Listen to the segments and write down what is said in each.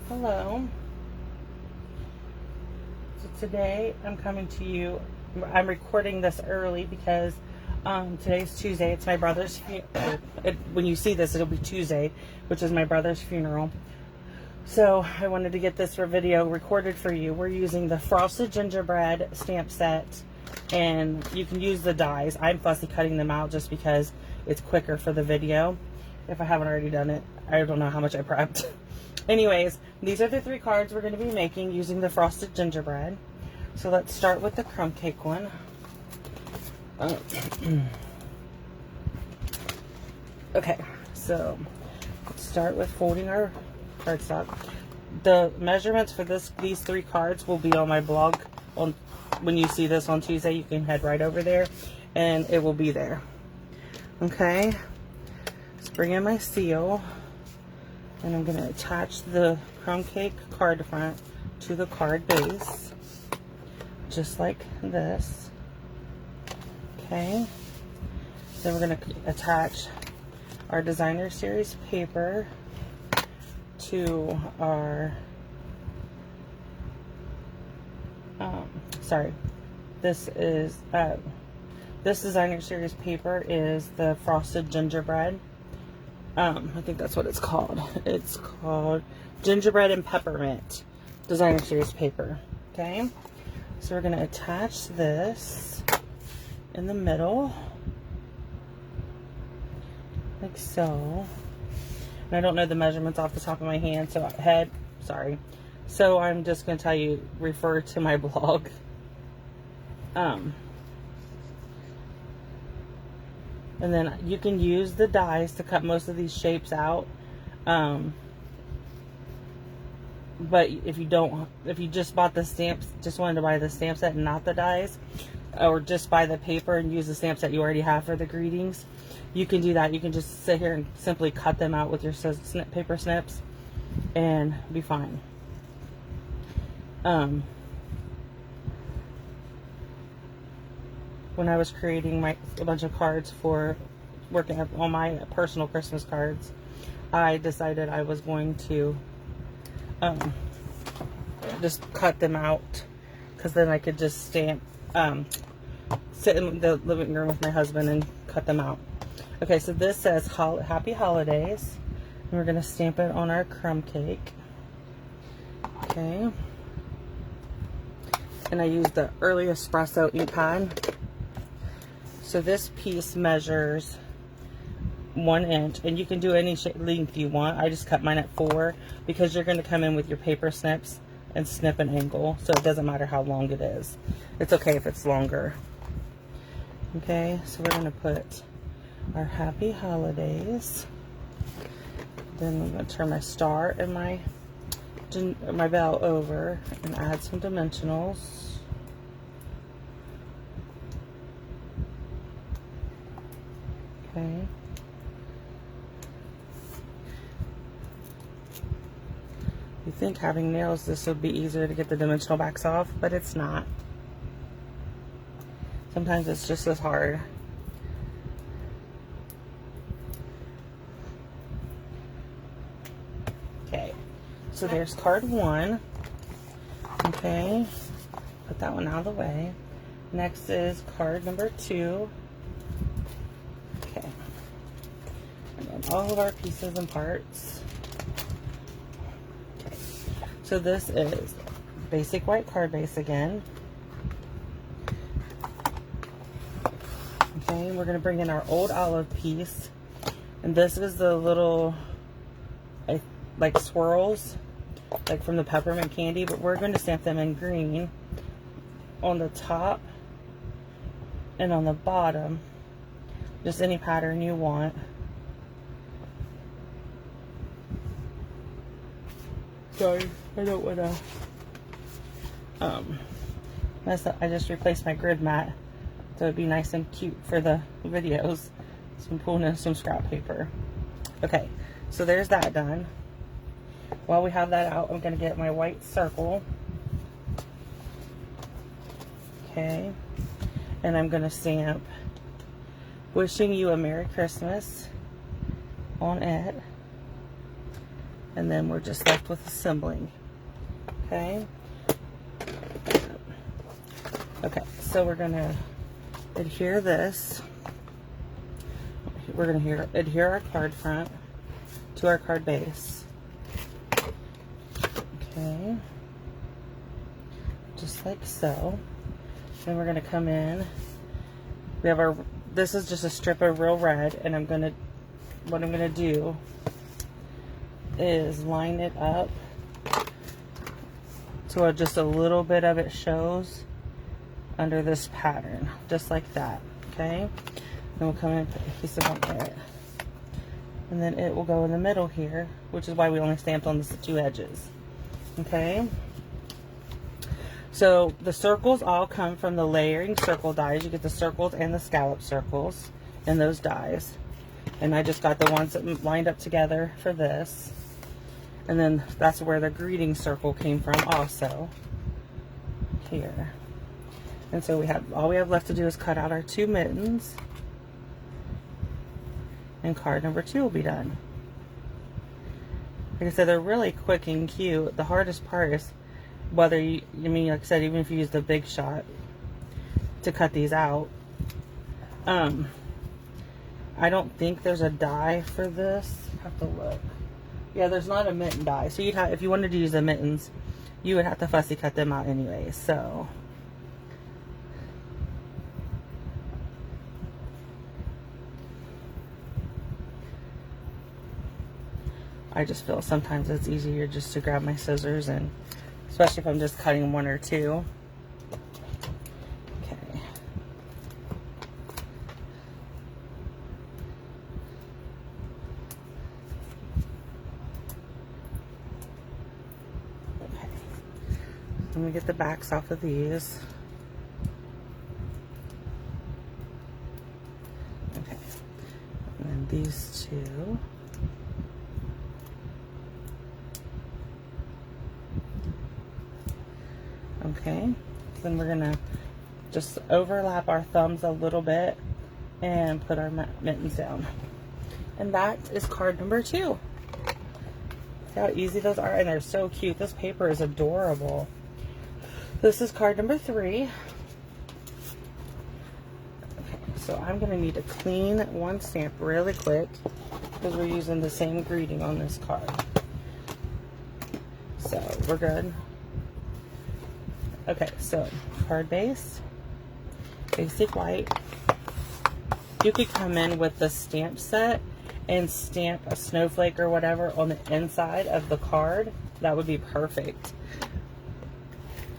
Hello. So today I'm coming to you. I'm recording this early because today's Tuesday. It's my brother's funeral. When you see this, it'll be Tuesday, which is my brother's funeral. So I wanted to get this video recorded for you. We're using the Frosted Gingerbread stamp set, and you can use the dies. I'm fussy cutting them out just because it's quicker for the video. If I haven't already done it, I don't know how much I prepped. Anyways, these are the 3 cards we're going to be making using the Frosted Gingerbread. So let's start with the crumb cake one. Okay, so let's start with folding our cardstock. The measurements for these 3 cards will be on my blog. When you see this on Tuesday, you can head right over there and it will be there. Okay, let's bring in my seal. And I'm going to attach the crumb cake card front to the card base, just like this. Okay. Then we're going to attach our designer series paper to our, this designer series paper is the Frosted Gingerbread. I think that's what it's called. It's called Gingerbread and Peppermint designer series paper. Okay, so we're going to attach this in the middle like so. And I don't know the measurements off the top of my hand, so I'm just going to tell you, refer to my blog. And then you can use the dies to cut most of these shapes out. But if you just bought the stamps, just wanted to buy the stamp set and not the dies, or just buy the paper and use the stamp set you already have for the greetings, you can do that. You can just sit here and simply cut them out with your paper snips and be fine. When I was creating a bunch of cards for working on my personal Christmas cards, I decided I was going to just cut them out, because then I could just sit in the living room with my husband and cut them out. Okay, so this says Happy Holidays, and we're going to stamp it on our crumb cake. Okay, and I used the early espresso ink pad. So this piece measures 1 inch, and you can do any length you want. I just cut mine at 4 because you're going to come in with your paper snips and snip an angle, so it doesn't matter how long it is. It's okay if it's longer. Okay, so we're going to put our Happy Holidays. Then I'm going to turn my star and my bell over and add some dimensionals. Okay. You think having nails, this would be easier to get the dimensional backs off, but it's not. Sometimes it's just as hard. Okay, so there's card 1. Okay, put that one out of the way. Next is card number 2. Okay, and then all of our pieces and parts. Okay, so this is basic white card base again. Okay, we're going to bring in our old olive piece, and this is the little like swirls, like from the peppermint candy, but we're going to stamp them in green on the top and on the bottom, just any pattern you want. Sorry, I don't want to mess up. I just replaced my grid mat, so it'd be nice and cute for the videos. So I'm pulling in some scrap paper. Okay, so there's that done. While we have that out, I'm going to get my white circle. Okay, and I'm going to stamp "Wishing You a Merry Christmas" on it. And then we're just left with assembling. Okay. Okay, so we're gonna adhere this. We're gonna adhere our card front to our card base. Okay. Just like so. Then we're gonna come in. We have our, this is just a strip of real red, and what I'm gonna do is line it up so just a little bit of it shows under this pattern, just like that. Okay. Then we'll come in and put a piece of on there, and then it will go in the middle here, which is why we only stamped on the two edges. Okay. So the circles all come from the layering circle dies. You get the circles and the scallop circles in those dies. And I just got the ones that lined up together for this. And then that's where the greeting circle came from also. Here. And so all we have left to do is cut out our 2 mittens. And card number 2 will be done. Like I said, they're really quick and cute. The hardest part is whether like I said, even if you use the Big Shot to cut these out. I don't think there's a die for this. I have to look. Yeah, there's not a mitten die. So you'd have, if you wanted to use the mittens, you would have to fussy cut them out anyway. So I just feel sometimes it's easier just to grab my scissors, and especially if I'm just cutting 1 or 2. Okay. Okay. Let me get the backs off of these. Okay. And then these 2. Okay, then we're gonna just overlap our thumbs a little bit and put our mittens down. And that is card number 2. See how easy those are? And they're so cute. This paper is adorable. This is card number 3. Okay, so I'm gonna need to clean one stamp really quick because we're using the same greeting on this card. So we're good. Okay, so card base, basic white. You could come in with the stamp set and stamp a snowflake or whatever on the inside of the card. That would be perfect.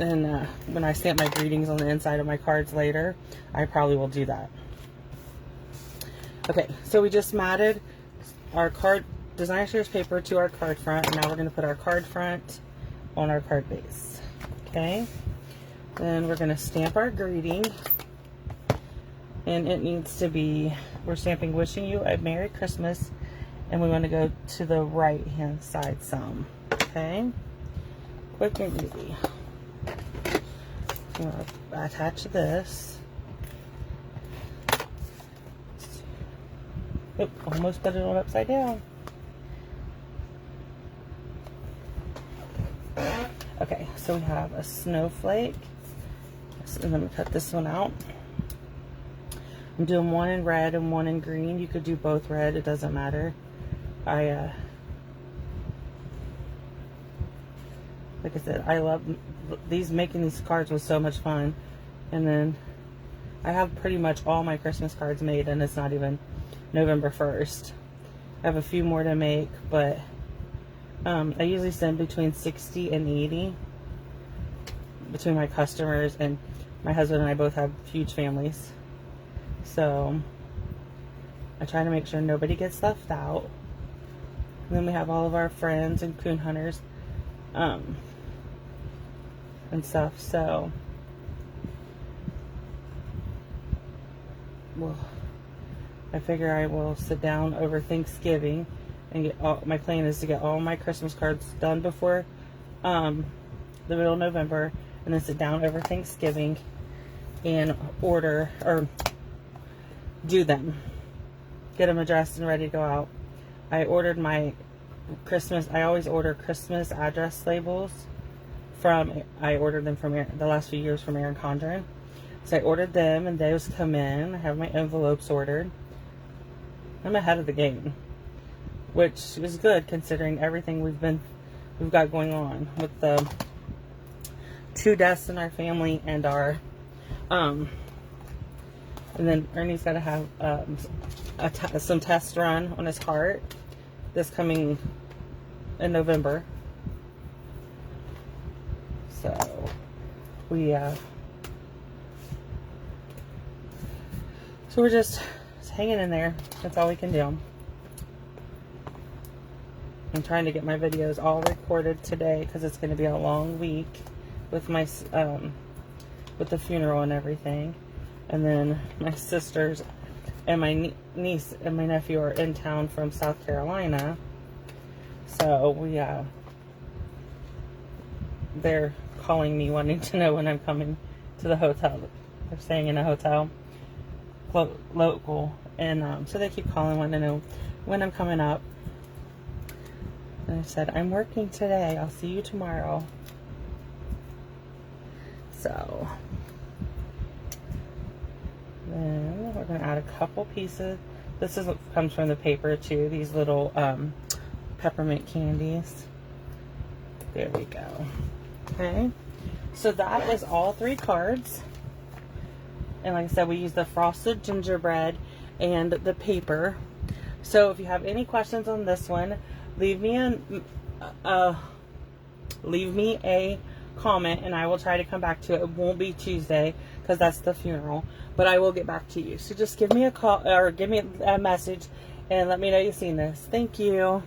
And when I stamp my greetings on the inside of my cards later, I probably will do that. Okay, so we just matted our card designer series paper to our card front, and now we're going to put our card front on our card base. Okay. Then we're going to stamp our greeting, and it needs to be, we're stamping wishing you a Merry Christmas, and we want to go to the right hand side some. Okay, quick and easy. I'm going to attach this. Oop, almost put it on upside down. Okay, so we have a snowflake. And let me cut this one out. I'm doing 1 in red and 1 in green. You could do both red, it doesn't matter. Like I said, I love making these cards was so much fun. And then I have pretty much all my Christmas cards made, and it's not even November 1st. I have a few more to make, but I usually send between 60 and 80 between my customers, and my husband and I both have huge families, so I try to make sure nobody gets left out. And then we have all of our friends and coon hunters and stuff, so well, I figure I will sit down over Thanksgiving and get my plan is to get all my Christmas cards done before the middle of November, and then sit down over Thanksgiving and order or do them, get them addressed and ready to go out. I ordered my Christmas. I always order Christmas address labels from. I ordered them from the last few years from Erin Condren. So I ordered them, and those come in. I have my envelopes ordered. I'm ahead of the game, which is good considering everything we've got going on with the 2 deaths in our family and our and then Ernie's got to have some tests run on his heart this coming in November. So we're just hanging in there. That's all we can do. I'm trying to get my videos all recorded today because it's going to be a long week with my with the funeral and everything. And then my sisters and my niece and my nephew are in town from South Carolina. So they're calling me wanting to know when I'm coming to the hotel. They're staying in a hotel local, and so they keep calling, wanting to know when I'm coming up. And I said, I'm working today. I'll see you tomorrow. So then we're going to add a couple pieces. This comes from the paper too. These little peppermint candies. There we go. Okay. So that is all 3 cards. And like I said, we use the Frosted Gingerbread and the paper. So if you have any questions on this one, leave me a comment and I will try to come back to it. It won't be Tuesday because that's the funeral, but I will get back to you. So just give me a call or give me a message and let me know you've seen this. Thank you.